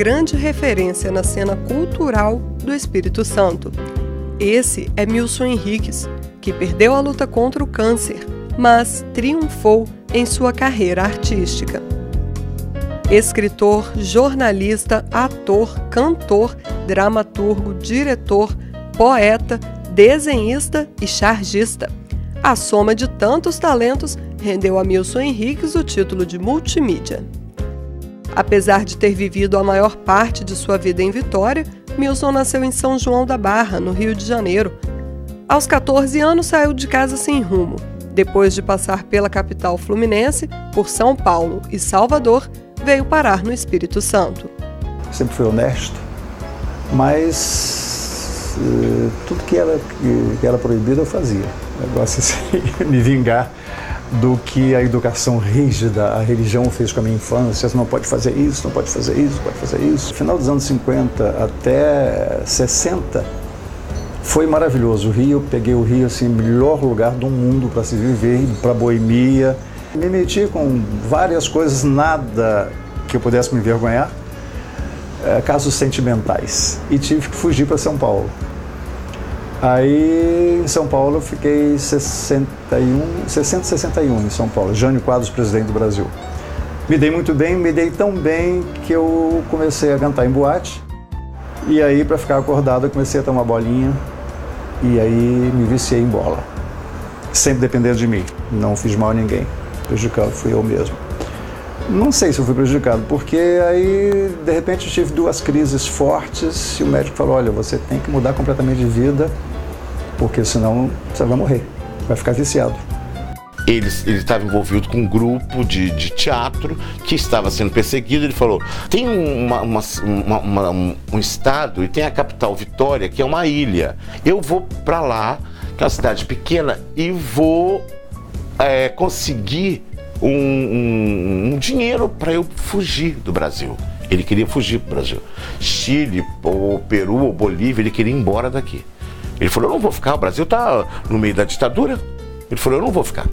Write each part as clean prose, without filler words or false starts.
grande referência na cena cultural do Espírito Santo. Esse é Milson Henriques, que perdeu a luta contra o câncer, mas triunfou em sua carreira artística. Escritor, jornalista, ator, cantor, dramaturgo, diretor, poeta, desenhista e chargista. A soma de tantos talentos rendeu a Milson Henriques o título de multimídia. Apesar de ter vivido a maior parte de sua vida em Vitória, Milson nasceu em São João da Barra, no Rio de Janeiro. Aos 14 anos saiu de casa sem rumo. Depois de passar pela capital fluminense, por São Paulo e Salvador, veio parar no Espírito Santo. Sempre fui honesto, mas tudo que era proibido eu fazia. O negócio assim, me vingar do que a educação rígida, a religião fez com a minha infância. Você não pode fazer isso, não pode fazer isso, não pode fazer isso. No final dos anos 50 até 60, foi maravilhoso. O Rio, eu peguei o Rio, assim, o melhor lugar do mundo para se viver, para boemia. Me meti com várias coisas, nada que eu pudesse me envergonhar, casos sentimentais. E tive que fugir para São Paulo. Aí, em São Paulo, eu fiquei 60, 61 em São Paulo. Jânio Quadros, presidente do Brasil. Me dei muito bem, me dei tão bem que eu comecei a cantar em boate. E aí, para ficar acordado, eu comecei a tomar bolinha. E aí, me viciei em bola. Sempre dependendo de mim. Não fiz mal a ninguém. Prejudicado fui eu mesmo. Não sei se eu fui prejudicado, porque aí, de repente, eu tive 2 crises fortes e o médico falou, olha, você tem que mudar completamente de vida, porque senão você vai morrer, vai ficar viciado. Ele estava envolvido com um grupo de teatro que estava sendo perseguido. Ele falou, tem um estado e tem a capital Vitória, que é uma ilha. Eu vou para lá, que é uma cidade pequena, e vou conseguir um dinheiro para eu fugir do Brasil. Ele queria fugir do Brasil. Chile, ou Peru, ou Bolívia, ele queria ir embora daqui. Ele falou, eu não vou ficar, o Brasil está no meio da ditadura. Ele falou, eu não vou ficar.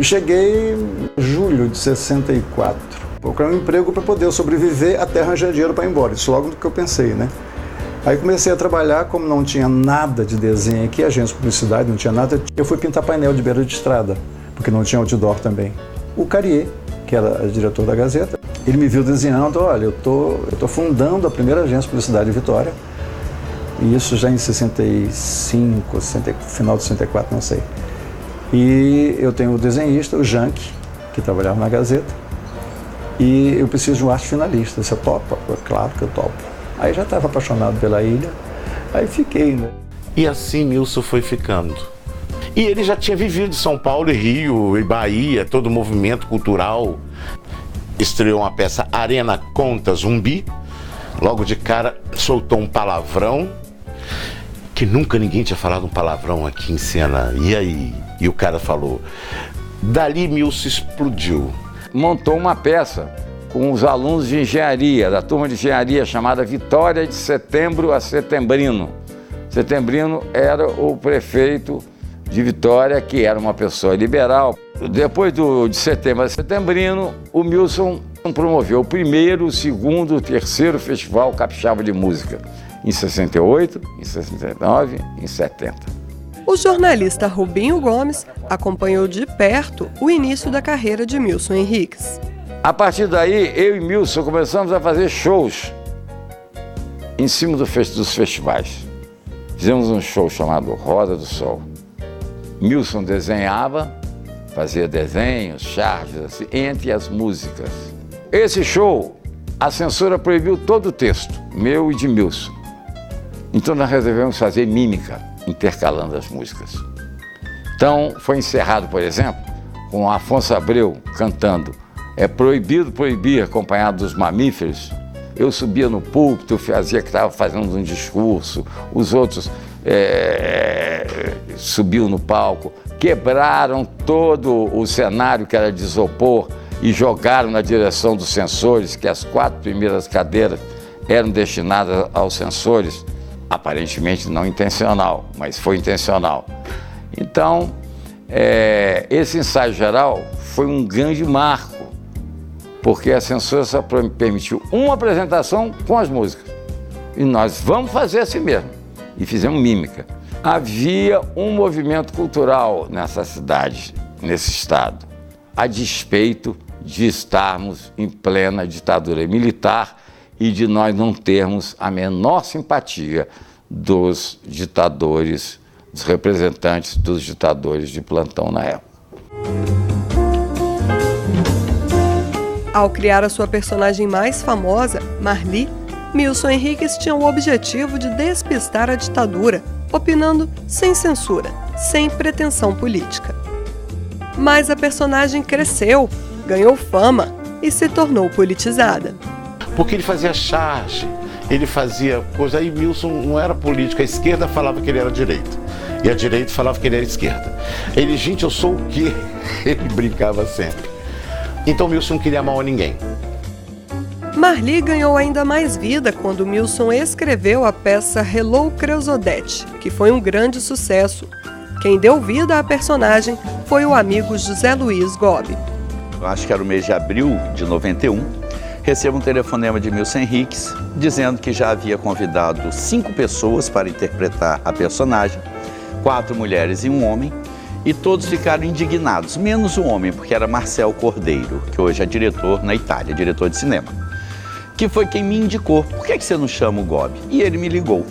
Cheguei em julho de 64. Procurei um emprego para poder sobreviver até arranjar dinheiro para ir embora. Isso logo do que eu pensei, né? Aí comecei a trabalhar, como não tinha nada de desenho aqui, agência de publicidade, não tinha nada. Eu fui pintar painel de beira de estrada, porque não tinha outdoor também. O Carrier, que era diretor da Gazeta, ele me viu desenhando, olha, eu tô fundando a primeira agência de publicidade em Vitória, e isso já em 65, final de 64, não sei. E eu tenho o desenhista, o Jank, que trabalhava na Gazeta, e eu preciso de um arte finalista. Você topa? Claro que eu topo. Aí já estava apaixonado pela ilha, aí fiquei, né? E assim Milson foi ficando. E ele já tinha vivido São Paulo e Rio e Bahia, todo o movimento cultural. Estreou uma peça Arena Conta Zumbi. Logo de cara soltou um palavrão, que nunca ninguém tinha falado um palavrão aqui em cena. E aí? E o cara falou. Dali Milson explodiu. Montou uma peça com os alunos de engenharia, da turma de engenharia, chamada Vitória de Setembro a Setembrino. Setembrino era o prefeito de Vitória, que era uma pessoa liberal. Depois de Setembro a Setembrino, o Milson promoveu o primeiro, o segundo, o terceiro Festival Capixaba de Música, em 68, em 69, em 70. O jornalista Rubinho Gomes acompanhou de perto o início da carreira de Milson Henriques. A partir daí, eu e Milson começamos a fazer shows em cima dos festivais. Fizemos um show chamado Roda do Sol. Milson desenhava, fazia desenhos, charges, assim, entre as músicas. Esse show, a censura proibiu todo o texto, meu e de Milson. Então nós resolvemos fazer mímica, intercalando as músicas. Então foi encerrado, por exemplo, com Afonso Abreu cantando É proibido proibir, acompanhado dos mamíferos. Eu subia no púlpito, fazia que estava fazendo um discurso, os outros subiam no palco, quebraram todo o cenário que era de isopor e jogaram na direção dos censores, que as 4 primeiras cadeiras eram destinadas aos censores, aparentemente não intencional, mas foi intencional. Então, esse ensaio geral foi um grande marco, porque a censura só permitiu uma apresentação com as músicas. E nós vamos fazer assim mesmo. E fizemos mímica. Havia um movimento cultural nessa cidade, nesse estado, a despeito de estarmos em plena ditadura militar e de nós não termos a menor simpatia dos ditadores, dos representantes dos ditadores de plantão na época. Ao criar a sua personagem mais famosa, Marli, Milson Henriques tinha o objetivo de despistar a ditadura, opinando sem censura, sem pretensão política. Mas a personagem cresceu, ganhou fama e se tornou politizada. Porque ele fazia charge, ele fazia coisa, aí Milson não era político, a esquerda falava que ele era direito, e a direita falava que ele era esquerda. Ele, gente, eu sou o quê? Ele brincava sempre. Então Milson não queria mal a ninguém. Marli ganhou ainda mais vida quando Milson escreveu a peça Hello Creusodete, que foi um grande sucesso. Quem deu vida à personagem foi o amigo José Luiz Gobi. Eu acho que era o mês de abril de 91, recebo um telefonema de Milson Henriques dizendo que já havia convidado 5 pessoas para interpretar a personagem, 4 mulheres e um homem, e todos ficaram indignados, menos o homem, porque era Marcel Cordeiro, que hoje é diretor na Itália, diretor de cinema, que foi quem me indicou, por que você não chama o Gobi? E ele me ligou.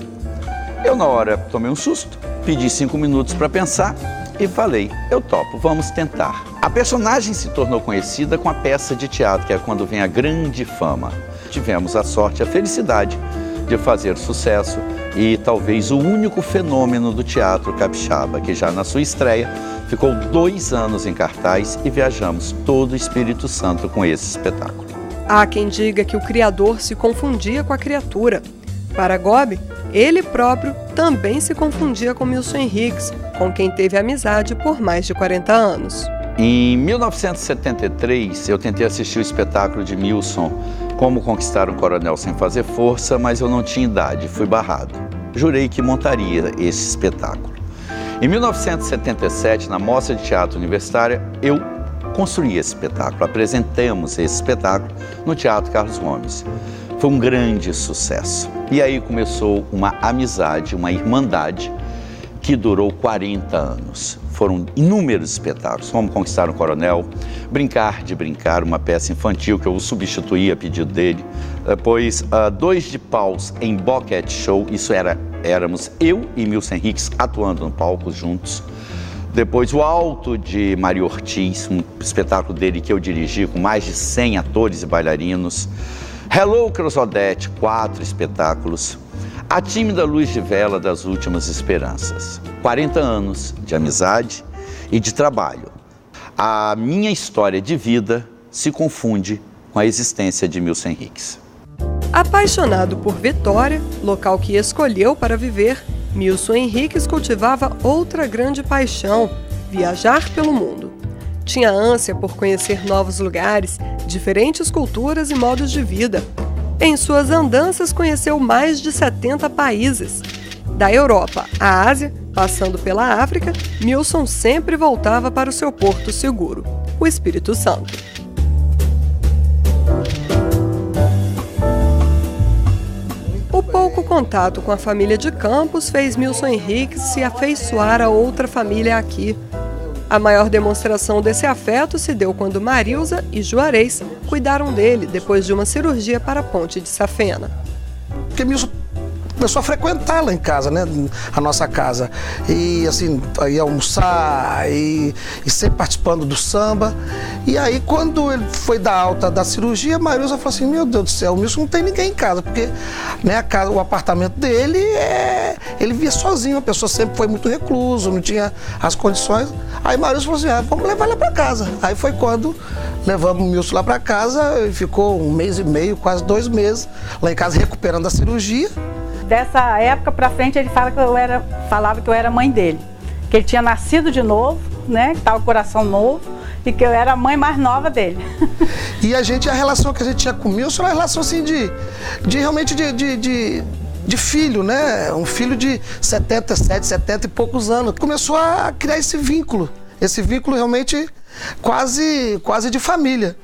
Eu, na hora, tomei um susto, pedi 5 minutos para pensar e falei, eu topo, vamos tentar. A personagem se tornou conhecida com a peça de teatro, que é Quando Vem a Grande Fama. Tivemos a sorte e a felicidade de fazer sucesso e talvez o único fenômeno do teatro capixaba, que já na sua estreia ficou 2 anos em cartaz e viajamos todo o Espírito Santo com esse espetáculo. Há quem diga que o criador se confundia com a criatura. Para Gobi, ele próprio também se confundia com Milson Henriques, com quem teve amizade por mais de 40 anos. Em 1973, eu tentei assistir o espetáculo de Milson, Como Conquistar um Coronel Sem Fazer Força, mas eu não tinha idade, fui barrado. Jurei que montaria esse espetáculo. Em 1977, na Mostra de Teatro Universitária, eu construí esse espetáculo, apresentamos esse espetáculo no Teatro Carlos Gomes. Foi um grande sucesso. E aí começou uma amizade, uma irmandade que durou 40 anos. Foram inúmeros espetáculos, Como Conquistar um Coronel, Brincar de Brincar, uma peça infantil que eu substituí a pedido dele. Depois, 2 de Paus em Boquete Show, isso éramos eu e Milson Henriques atuando no palco juntos. Depois, O Alto de Maria Ortiz, um espetáculo dele que eu dirigi com mais de 100 atores e bailarinos. Hello Creusodete, 4 espetáculos. A Tímida Luz de Vela das Últimas Esperanças. 40 anos de amizade e de trabalho. A minha história de vida se confunde com a existência de Milson Henriques. Apaixonado por Vitória, local que escolheu para viver, Milson Henriques cultivava outra grande paixão: viajar pelo mundo. Tinha ânsia por conhecer novos lugares, diferentes culturas e modos de vida. Em suas andanças, conheceu mais de 70 países. Da Europa à Ásia, passando pela África, Milson sempre voltava para o seu porto seguro, o Espírito Santo. O pouco contato com a família de Campos fez Milson Henriques se afeiçoar a outra família aqui. A maior demonstração desse afeto se deu quando Marilza e Juarez cuidaram dele depois de uma cirurgia para a ponte de Safena. Porque Milson começou a frequentar lá em casa, né? A nossa casa. E assim, ia almoçar e sempre participando do samba. E aí, quando ele foi dar alta da cirurgia, Marilza falou assim: meu Deus do céu, o Milson não tem ninguém em casa, porque né, o apartamento dele, ele via sozinho, a pessoa sempre foi muito recluso, não tinha as condições. Aí Marilza falou assim: vamos levar ele para casa. Aí foi quando levamos o Milson lá para casa, e ficou 1 mês e meio, quase 2 meses, lá em casa recuperando a cirurgia. Dessa época pra frente ele falava que eu era mãe dele, que ele tinha nascido de novo, né, que estava com o coração novo e que eu era a mãe mais nova dele. E a relação que a gente tinha com o Milson era uma relação assim realmente de filho, né, um filho de 77, 70 e poucos anos. Começou a criar esse vínculo realmente quase de família.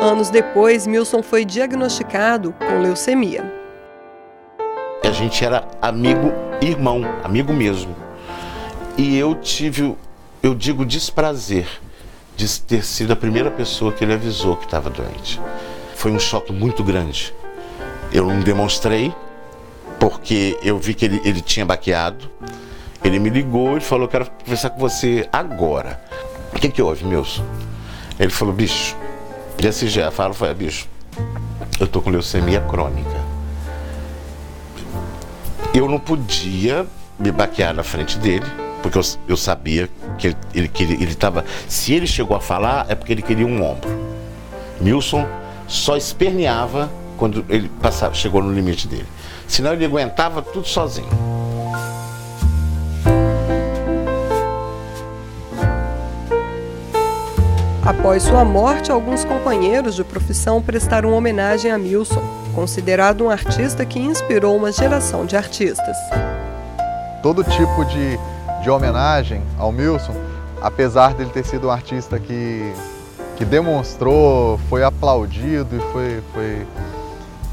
Anos depois, Milson foi diagnosticado com leucemia. A gente era amigo, irmão, amigo mesmo. E eu tive, eu digo, desprazer de ter sido a primeira pessoa que ele avisou que estava doente. Foi um choque muito grande. Eu não demonstrei, porque eu vi que ele tinha baqueado. Ele me ligou e falou: quero conversar com você agora. O que houve, Milson? Ele falou: bicho, desse jeito, foi: bicho, eu tô com leucemia crônica. Eu não podia me baquear na frente dele, porque eu sabia que ele estava... Se ele chegou a falar, é porque ele queria um ombro. Milson só esperneava quando ele chegou no limite dele. Senão ele aguentava tudo sozinho. Após sua morte, alguns companheiros de profissão prestaram homenagem a Milson, considerado um artista que inspirou uma geração de artistas. Todo tipo de homenagem ao Milson, apesar dele ter sido um artista que demonstrou, foi aplaudido e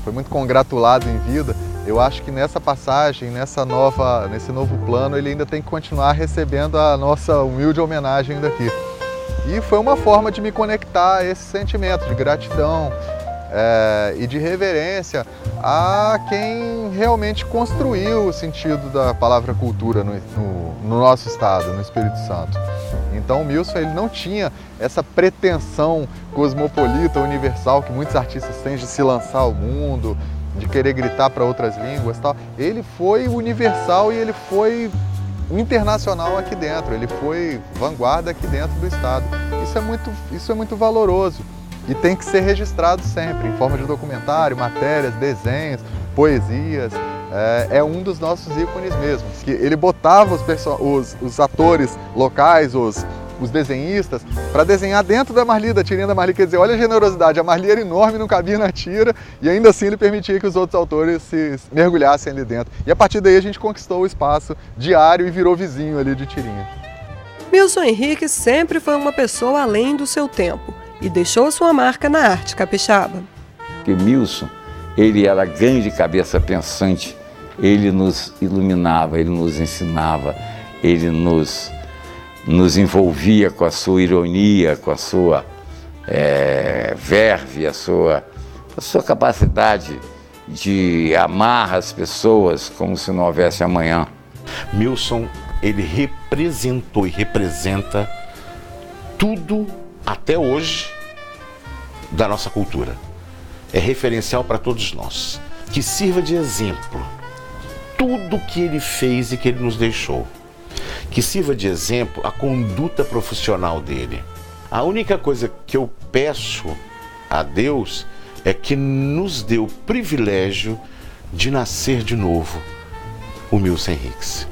foi muito congratulado em vida, eu acho que nessa passagem, nesse novo plano, ele ainda tem que continuar recebendo a nossa humilde homenagem daqui. E foi uma forma de me conectar a esse sentimento de gratidão e de reverência a quem realmente construiu o sentido da palavra cultura no nosso estado, no Espírito Santo. Então o Milson, ele não tinha essa pretensão cosmopolita, universal, que muitos artistas têm de se lançar ao mundo, de querer gritar para outras línguas e tal. Ele foi universal e ele foi internacional aqui dentro, ele foi vanguarda aqui dentro do estado. Isso é muito valoroso e tem que ser registrado sempre, em forma de documentário, matérias, desenhos, poesias. É um dos nossos ícones mesmo. Que ele botava os atores locais, os desenhistas, para desenhar dentro da Marli, da tirinha da Marli. Quer dizer, olha a generosidade, a Marli era enorme, não cabia na tira, e ainda assim ele permitia que os outros autores se mergulhassem ali dentro. E a partir daí a gente conquistou o espaço diário e virou vizinho ali de tirinha. Milson Henrique sempre foi uma pessoa além do seu tempo e deixou sua marca na arte capixaba. Porque Milson, ele era grande cabeça pensante, ele nos iluminava, ele nos ensinava, ele nos envolvia com a sua ironia, com a sua verve, a sua capacidade de amar as pessoas como se não houvesse amanhã. Milson, ele representou e representa tudo até hoje da nossa cultura. É referencial para todos nós. Que sirva de exemplo tudo que ele fez e que ele nos deixou. Que sirva de exemplo a conduta profissional dele. A única coisa que eu peço a Deus é que nos dê o privilégio de nascer de novo o Milson Henrique.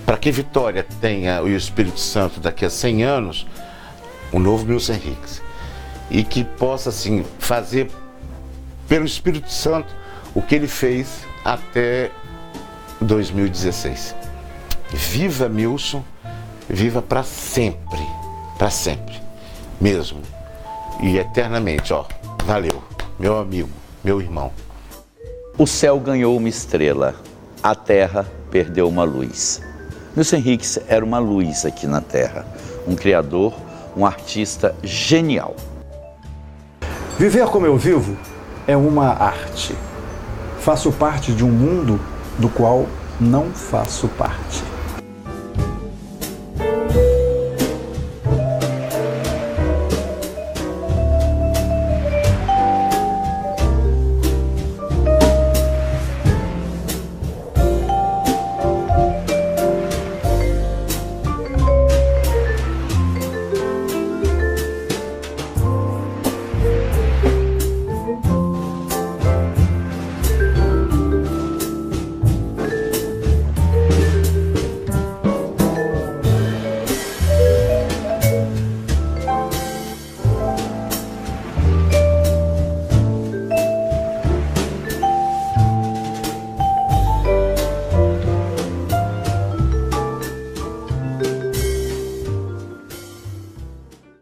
Para que Vitória tenha o Espírito Santo daqui a 100 anos, o novo Milson Henrique. E que possa, assim, fazer pelo Espírito Santo o que ele fez até 2016. Viva Milson, viva para sempre mesmo, e eternamente, valeu, meu amigo, meu irmão. O céu ganhou uma estrela, a terra perdeu uma luz. Milson Henrique era uma luz aqui na terra, um criador, um artista genial. Viver como eu vivo é uma arte. Faço parte de um mundo do qual não faço parte.